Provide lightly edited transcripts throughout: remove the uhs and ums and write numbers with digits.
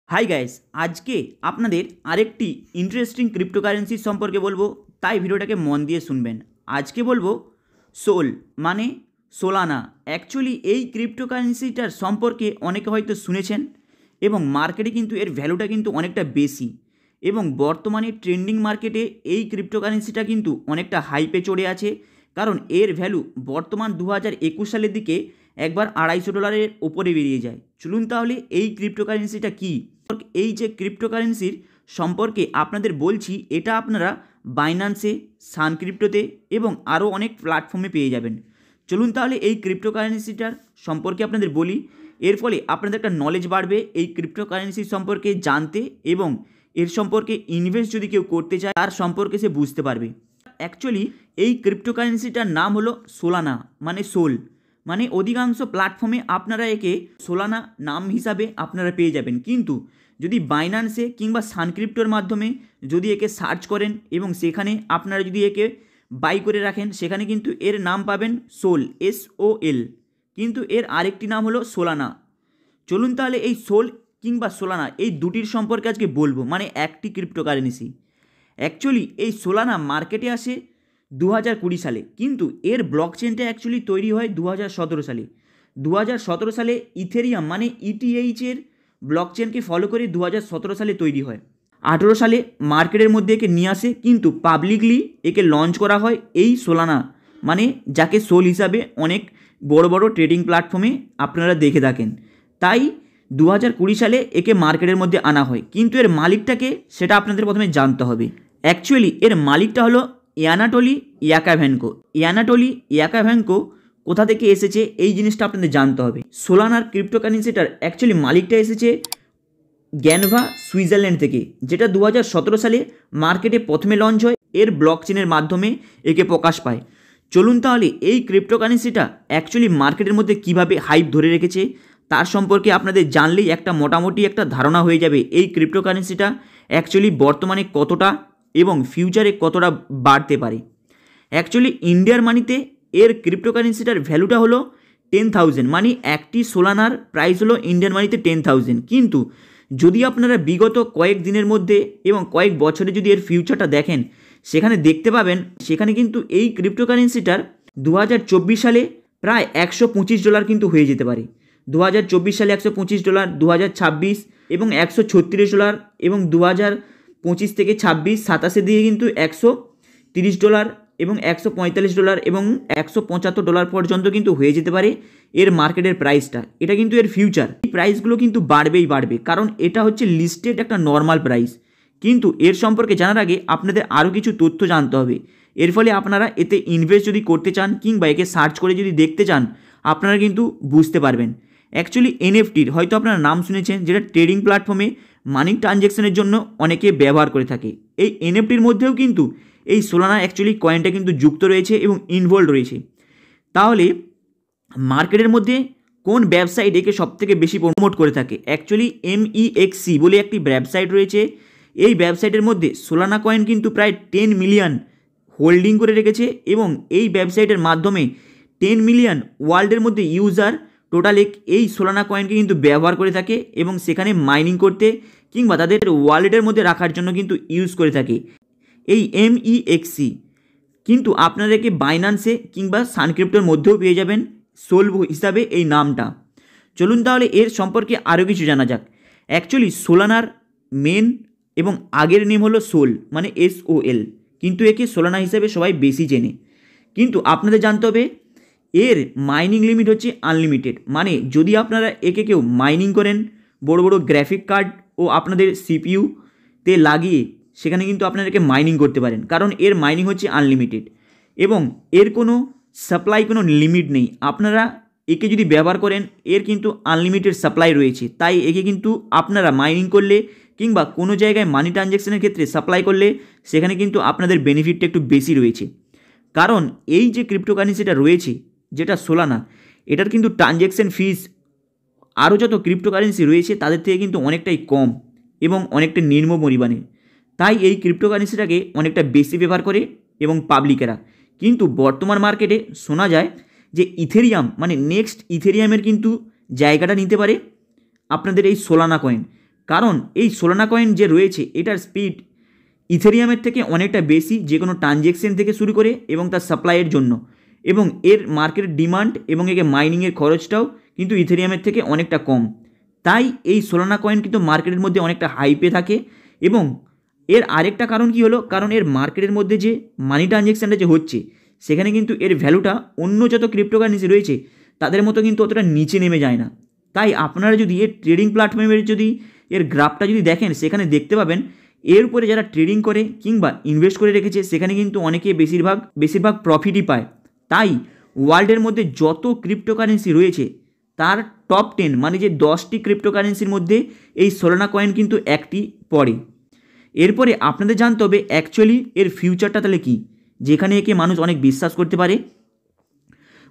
Hi guys, আজকে আপনাদের আরেকটি ইন্টারেস্টিং ক্রিপ্টোকারেন্সি সম্পর্কে বলবো, তাই ভিডিওটাকে মন দিয়ে শুনবেন। আজকে বলবো সোল মানে সোলানা। অ্যাকচুয়ালি এই ক্রিপ্টোকারেন্সিটার সম্পর্কে অনেকে হয়তো শুনেছেন এবং মার্কেটে কিন্তু এর ভ্যালুটা কিন্তু অনেকটা বেশি এবং বর্তমানে ট্রেন্ডিং মার্কেটে এই ক্রিপ্টোকারেন্সিটা কিন্তু অনেকটা হাইপে চড়ে আছে, কারণ এর ভ্যালু বর্তমান 2021 সালের দিকে একবার $250 ওপরে বেরিয়ে যায়। চলুন তাহলে এই ক্রিপ্টোকারেন্সিটা কী, এই যে ক্রিপ্টোকারেন্সির সম্পর্কে আপনাদের বলছি, এটা আপনারা বাইন্যান্সে, সান ক্রিপ্টোতে এবং আরও অনেক প্ল্যাটফর্মে পেয়ে যাবেন। চলুন তাহলে এই ক্রিপ্টোকারেন্সিটার সম্পর্কে আপনাদের বলি। এর ফলে আপনাদের একটা নলেজ বাড়বে এই ক্রিপ্টোকারেন্সি সম্পর্কে জানতে, এবং এর সম্পর্কে ইনভেস্ট যদি কেউ করতে চায় তার সম্পর্কে সে বুঝতে পারবে। অ্যাকচুয়ালি এই ক্রিপ্টোকারেন্সিটার নাম হলো সোলানা মানে সোল, মানে অধিকাংশ প্ল্যাটফর্মে আপনারা একে সোলানা নাম হিসাবে আপনারা পেয়ে যাবেন। কিন্তু যদি বাইন্যান্সে কিংবা সানক্রিপ্টোর মাধ্যমে যদি একে সার্চ করেন এবং সেখানে আপনারা যদি একে বাই করে রাখেন, সেখানে কিন্তু এর নাম পাবেন সোল, SOL, কিন্তু এর আরেকটি নাম হলো সোলানা। চলুন তাহলে এই সোল কিংবা সোলানা এই দুটির সম্পর্কে আজকে বলবো, মানে একটি ক্রিপ্টোকারেন্সি। অ্যাকচুয়ালি এই সোলানা মার্কেটে আসে 2020 সালে, কিন্তু এর ব্লক চেনটা অ্যাকচুয়ালি তৈরি হয় 2017 সালে। 2017 সালে ইথেরিয়াম মানে ETH-এর ব্লক চেনকে ফলো করে 2017 সালে তৈরি হয়। 18 সালে মার্কেটের মধ্যে একে নিয়ে আসে, কিন্তু পাবলিকলি একে লঞ্চ করা হয় এই সোলানা, মানে যাকে সোল হিসাবে অনেক বড় বড় ট্রেডিং প্ল্যাটফর্মে আপনারা দেখে থাকেন। তাই 2020 সালে একে মার্কেটের মধ্যে আনা হয়, কিন্তু এর মালিকটাকে সেটা আপনাদের প্রথমে জানতে হবে। অ্যাকচুয়ালি এর মালিকটা হলো অ্যানাটোলি ইয়াকোভেনকো। অ্যানাটোলি ইয়াকোভেনকো কোথা থেকে এসেছে এই জিনিসটা আপনাদের জানতে হবে। সোলানার ক্রিপ্টোকারেন্সিটার অ্যাকচুয়ালি মালিকটা এসেছে গ্যানভা, সুইজারল্যান্ড থেকে, যেটা 2017 সালে মার্কেটে প্রথমে লঞ্চ হয়। এর ব্লক চেনের মাধ্যমে একে প্রকাশ পায়। চলুন তাহলে এই ক্রিপ্টোকারেন্সিটা অ্যাকচুয়ালি মার্কেটের মধ্যে কিভাবে হাইপ ধরে রেখেছে তার সম্পর্কে আপনাদের জানলেই একটা মোটামুটি একটা ধারণা হয়ে যাবে এই ক্রিপ্টোকারেন্সিটা অ্যাকচুয়ালি বর্তমানে কতটা এবং ফিউচারে কতটা বাড়তে পারে। অ্যাকচুয়ালি ইন্ডিয়ার মানিতে এর ক্রিপ্টোকারেন্সিটার ভ্যালুটা হলো 10,000, মানে একটি সোলানার প্রাইস হলো ইন্ডিয়ান মানিতে 10,000। কিন্তু যদি আপনারা বিগত কয়েক দিনের মধ্যে এবং কয়েক বছরে যদি এর ফিউচারটা দেখেন, সেখানে দেখতে পাবেন সেখানে কিন্তু এই ক্রিপ্টোকারেন্সিটার 2024 সালে প্রায় $125 কিন্তু হয়ে যেতে পারে। 2024 সালে $125, 2026 এবং $136, এবং 2025 থেকে 26-27 দিয়ে কিন্তু $130 এবং $145 এবং $175 পর্যন্ত কিন্তু হয়ে যেতে পারে এর মার্কেটের প্রাইসটা। এটা কিন্তু এর ফিউচার। এই প্রাইসগুলো কিন্তু বাড়বেই বাড়বে, কারণ এটা হচ্ছে লিস্টেড একটা নর্মাল প্রাইস। কিন্তু এর সম্পর্কে জানার আগে আপনাদের আরও কিছু তথ্য জানতে হবে। এর ফলে আপনারা এতে ইনভেস্ট যদি করতে চান কিংবা একে সার্চ করে যদি দেখতে চান, আপনারা কিন্তু বুঝতে পারবেন। অ্যাকচুয়ালি NFTর হয়তো আপনারা নাম শুনেছেন, যেটা ট্রেডিং প্ল্যাটফর্মে মানি ট্রানজ্যাকশনের জন্য অনেকে ব্যবহার করে থাকে। এই NFTর মধ্যেও কিন্তু এই সোলানা অ্যাকচুয়ালি কয়েনটা কিন্তু যুক্ত রয়েছে এবং ইনভলভ রয়েছে। তাহলে মার্কেটের মধ্যে কোন ওয়েবসাইট একে সবথেকে বেশি প্রমোট করে থাকে? অ্যাকচুয়ালি MEXC বলে একটি ওয়েবসাইট রয়েছে। এই ওয়েবসাইটের মধ্যে সোলানা কয়েন কিন্তু প্রায় 10 মিলিয়ন হোল্ডিং করে রেখেছে, এবং এই ওয়েবসাইটের মাধ্যমে 10 মিলিয়ন ওয়ার্ল্ডের মধ্যে ইউজার টোটাল এই সোলানা কয়েনকে কিন্তু ব্যবহার করে থাকে এবং সেখানে মাইনিং করতে কিংবা তাদের ওয়ালেটের মধ্যে রাখার জন্য কিন্তু ইউজ করে থাকে এই MEXC। কিন্তু আপনাদেরকে বাইন্যান্সে কিংবা সানক্রিপ্টোর মধ্যেও পেয়ে যাবেন সোল হিসাবে এই নামটা। চলুন তাহলে এর সম্পর্কে আরও কিছু জানা যাক। অ্যাকচুয়ালি সোলানার মেন এবং আগের নেম হলো সোল মানে SOL, কিন্তু একে সোলানা হিসাবে সবাই বেশি চেনে। কিন্তু আপনাদের জানতে হবে এর মাইনিং লিমিট হচ্ছে আনলিমিটেড, মানে যদি আপনারা একে কেউ মাইনিং করেন বড় বড় গ্রাফিক কার্ড ও আপনাদের CPU-তে লাগিয়ে, সেখানে কিন্তু আপনাদেরকে মাইনিং করতে পারেন, কারণ এর মাইনিং হচ্ছে আনলিমিটেড এবং এর কোনো সাপ্লাই কোনো লিমিট নেই। আপনারা একে যদি ব্যবহার করেন, এর কিন্তু আনলিমিটেড সাপ্লাই রয়েছে। তাই একে কিন্তু আপনারা মাইনিং করলে কিংবা কোনো জায়গায় মানি ট্রানজ্যাকশনের ক্ষেত্রে সাপ্লাই করলে সেখানে কিন্তু আপনাদের বেনিফিটটা একটু বেশি রয়েছে, কারণ এই যে ক্রিপ্টোকারেন্সিটা রয়েছে যেটা সোলানা, এটার কিন্তু ট্রানজ্যাকশন ফিস আরও যত ক্রিপ্টোকারেন্সি রয়েছে তাদের থেকে কিন্তু অনেকটাই কম এবং অনেকটা নিম্ন পরিমাণে। তাই এই ক্রিপ্টোকারেন্সিটাকে অনেকটা বেশি ব্যবহার করে এবং পাবলিকেরা। কিন্তু বর্তমান মার্কেটে শোনা যায় যে ইথেরিয়াম মানে নেক্সট ইথেরিয়ামের কিন্তু জায়গাটা নিতে পারে আপনাদের এই সোলানা কয়েন। কারণ এই সোলানা কয়েন যে রয়েছে এটার স্পিড ইথেরিয়ামের থেকে অনেকটা বেশি, যে কোনো ট্রানজ্যাকশন থেকে শুরু করে এবং তার সাপ্লাইয়ের জন্য, এবং এর মার্কেটের ডিমান্ড এবং একে মাইনিংয়ের খরচটাও কিন্তু ইথেরিয়ামের থেকে অনেকটা কম। তাই এই সোলানা কয়েন কিন্তু মার্কেটের মধ্যে অনেকটা হাইপে থাকে। এবং এর আরেকটা কারণ কি হলো, কারণ এর মার্কেটের মধ্যে যে মানি ট্রানজ্যাকশানটা যে হচ্ছে সেখানে কিন্তু এর ভ্যালুটা অন্য যত ক্রিপ্টোকারেন্সি রয়েছে তাদের মতো কিন্তু অতটা নিচে নেমে যায় না। তাই আপনারা যদি এর ট্রেডিং প্ল্যাটফর্মের যদি এর গ্রাফটা যদি দেখেন, সেখানে দেখতে পাবেন এর উপরে যারা ট্রেডিং করে কিংবা ইনভেস্ট করে রেখেছে সেখানে কিন্তু অনেকে বেশিরভাগ প্রফিটই পায়। তাই ওয়ার্ল্ডের মধ্যে যত ক্রিপ্টোকারেন্সি রয়েছে তার টপ 10 মানে যে 10টি ক্রিপ্টোকারেন্সির মধ্যে এই সোলানা কয়েন কিন্তু একটি পড়ে। এরপরে আপনাদের জানতে হবে অ্যাকচুয়ালি এর ফিউচারটা তাহলে কী, যেখানে একে মানুষ অনেক বিশ্বাস করতে পারে।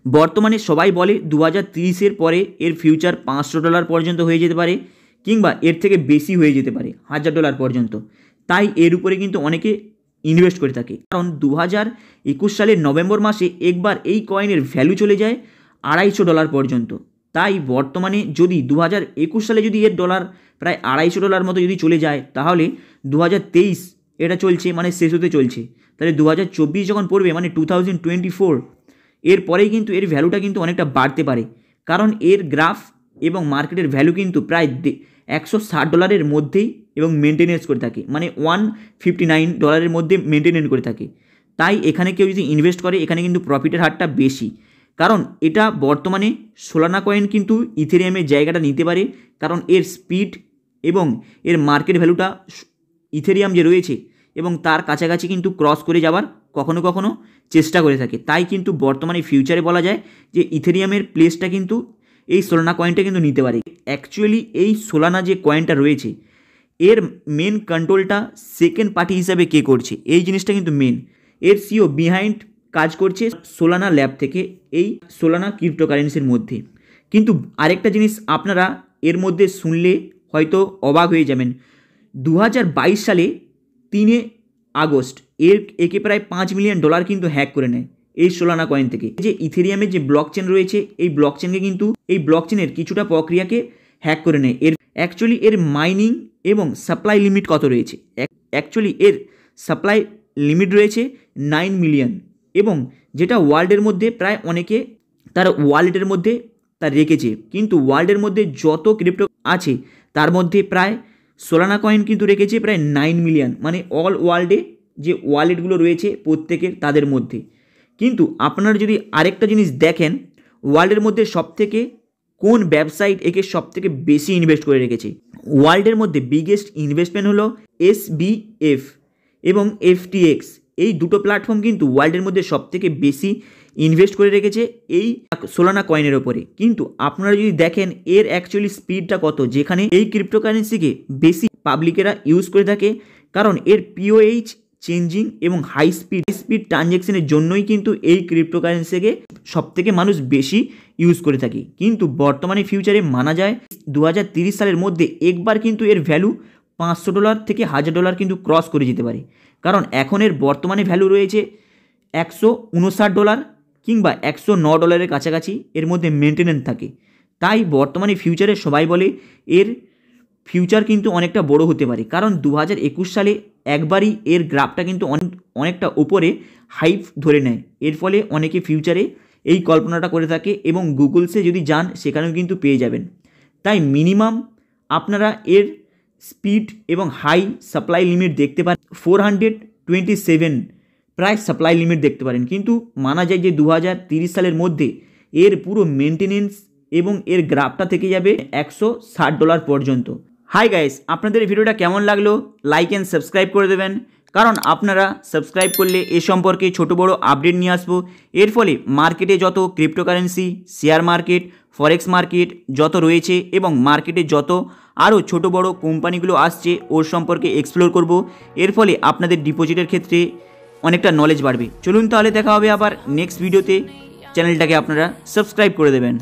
বর্তমানে সবাই বলে 2030-এর পরে এর ফিউচার $500 পর্যন্ত হয়ে যেতে পারে কিংবা এর থেকে বেশি হয়ে যেতে পারে, $1000 পর্যন্ত। তাই এর উপরে কিন্তু অনেকে ইনভেস্ট করে থাকে, কারণ 2021 সালের নভেম্বর মাসে একবার এই কয়েনের ভ্যালু চলে যায় $250 পর্যন্ত। তাই বর্তমানে যদি 2021 সালে যদি এর ডলার প্রায় $250 মতো যদি চলে যায়, তাহলে 2023 এটা চলছে মানে শেষ হতে চলছে, তাহলে 2024 যখন পড়বে মানে 2024 এরপরেই কিন্তু এর ভ্যালুটা কিন্তু অনেকটা বাড়তে পারে। কারণ এর গ্রাফ এবং মার্কেটের ভ্যালু কিন্তু প্রায় $160 মধ্যেই এবং মেনটেনেন্স করে থাকে, মানে $159 মধ্যে মেনটেনেন্স করে থাকে। তাই এখানে কেউ যদি ইনভেস্ট করে এখানে কিন্তু প্রফিটের হারটা বেশি, কারণ এটা বর্তমানে সোলানা কয়েন কিন্তু ইথেরিয়ামের জায়গাটা নিতে পারে, কারণ এর স্পিড এবং এর মার্কেট ভ্যালুটা ইথেরিয়াম যে রয়েছে এবং তার কাছাকাছি কিন্তু ক্রস করে যাওয়ার কখনো কখনো চেষ্টা করে থাকে। তাই কিন্তু বর্তমানে ফিউচারে বলা যায় যে ইথেরিয়ামের প্লেসটা কিন্তু এই সোলানা কয়েনটা কিন্তু নিতে পারে। অ্যাকচুয়ালি এই সোলানা যে কয়েনটা রয়েছে এর মেন কন্ট্রোলটা সেকেন্ড পার্টি হিসাবে কে করছে, এই জিনিসটা কিন্তু মেন। এর সিও বিহাইন্ড কাজ করছে সোলানা ল্যাব থেকে এই সোলানা ক্রিপ্টোকারেন্সির মধ্যে। কিন্তু আরেকটা জিনিস আপনারা এর মধ্যে শুনলে হয়তো অবাক হয়ে যাবেন, 2022 সালে 3 আগস্ট একে প্রায় $5 মিলিয়ন কিন্তু হ্যাক করে নেয় এই সোলানা কয়েন থেকে। যে ইথেরিয়ামের যে ব্লকচেন রয়েছে এই ব্লকচেনকে কিন্তু এই ব্লকচেনের কিছুটা প্রক্রিয়াকে হ্যাক করে নেয়। অ্যাকচুয়ালি এর মাইনিং এবং সাপ্লাই লিমিট কত রয়েছে, অ্যাকচুয়ালি এর সাপ্লাই লিমিট রয়েছে 9 মিলিয়ন, এবং যেটা ওয়ার্ল্ডের মধ্যে প্রায় অনেকে তার ওয়ালেটের মধ্যে তা রেখেছে। কিন্তু ওয়ার্ল্ডের মধ্যে যত ক্রিপ্টো আছে তার মধ্যে প্রায় সোলানা কয়েন কিন্তু রেখেছে প্রায় 9 মিলিয়ন, মানে অল ওয়ার্ল্ডে যে ওয়ালেটগুলো রয়েছে প্রত্যেকের তাদের মধ্যে। কিন্তু আপনারা যদি আরেকটা জিনিস দেখেন, ওয়ার্ল্ডের মধ্যে সবথেকে কোন ওয়েবসাইট একে সবথেকে বেশি ইনভেস্ট করে রেখেছে, ওয়ার্ল্ডের মধ্যে বিগেস্ট ইনভেস্টমেন্ট হলো SBF এবং FTX। এই দুটো প্ল্যাটফর্ম কিন্তু ওয়ার্ল্ডের মধ্যে সবথেকে বেশি ইনভেস্ট করে রেখেছে এই সোলানা কয়েনের ওপরে। কিন্তু আপনারা যদি দেখেন এর অ্যাকচুয়ালি স্পিডটা কত, যেখানে এই ক্রিপ্টোকারেন্সিকে বেশি পাবলিকেরা ইউজ করে থাকে, কারণ এর POH চেঞ্জিং এবং হাই স্পিড ট্রানজ্যাকশনের জন্যই কিন্তু এই ক্রিপ্টোকারেন্সিকে সবথেকে মানুষ বেশি ইউজ করে থাকে। কিন্তু বর্তমানে ফিউচারে মানা যায় 2030 সালের মধ্যে একবার কিন্তু এর ভ্যালু $500 থেকে $1000 কিন্তু ক্রস করে যেতে পারে, কারণ এখন এর বর্তমানে ভ্যালু রয়েছে $159 কিংবা $109 কাছাকাছি এর মধ্যে মেনটেনেন্স থাকে। তাই বর্তমানে ফিউচারে সবাই বলে এর ফিউচার কিন্তু অনেকটা বড় হতে পারে, কারণ 2021 সালে একবারই এর গ্রাফটা কিন্তু অনেকটা উপরে হাইপ ধরে নেয়। এর ফলে অনেকে ফিউচারে এই কল্পনাটা করে থাকে এবং গুগলসে যদি যান সেখানেও কিন্তু পেয়ে যাবেন। তাই মিনিমাম আপনারা এর স্পিড এবং হাই সাপ্লাই লিমিট দেখতে পারেন 427 প্রায় সাপ্লাই লিমিট দেখতে পারেন। কিন্তু মানা যায় যে 2030 সালের মধ্যে এর পুরো মেনটেনেন্স এবং এর গ্রাফটা থেকে যাবে $160 পর্যন্ত। হাই গাইস, আপনাদের এই ভিডিওটা কেমন লাগলো লাইক অ্যান্ড সাবস্ক্রাইব করে দেবেন, কারণ আপনারা সাবস্ক্রাইব করলে এ সম্পর্কে ছোট বড় আপডেট নিয়ে আসবো। এর ফলে মার্কেটে যত ক্রিপ্টোকারেন্সি, শেয়ার মার্কেট, ফরেক্স মার্কেট যত রয়েছে এবং মার্কেটে যত আরও ছোট বড় কোম্পানিগুলো আসছে ওর সম্পর্কে এক্সপ্লোর করব। এর ফলে আপনাদের ডিপোজিটের ক্ষেত্রে অনেকটা নলেজ বাড়বে। চলুন তাহলে দেখা হবে আবার নেক্সট ভিডিওতে। চ্যানেলটাকে আপনারা সাবস্ক্রাইব করে দেবেন।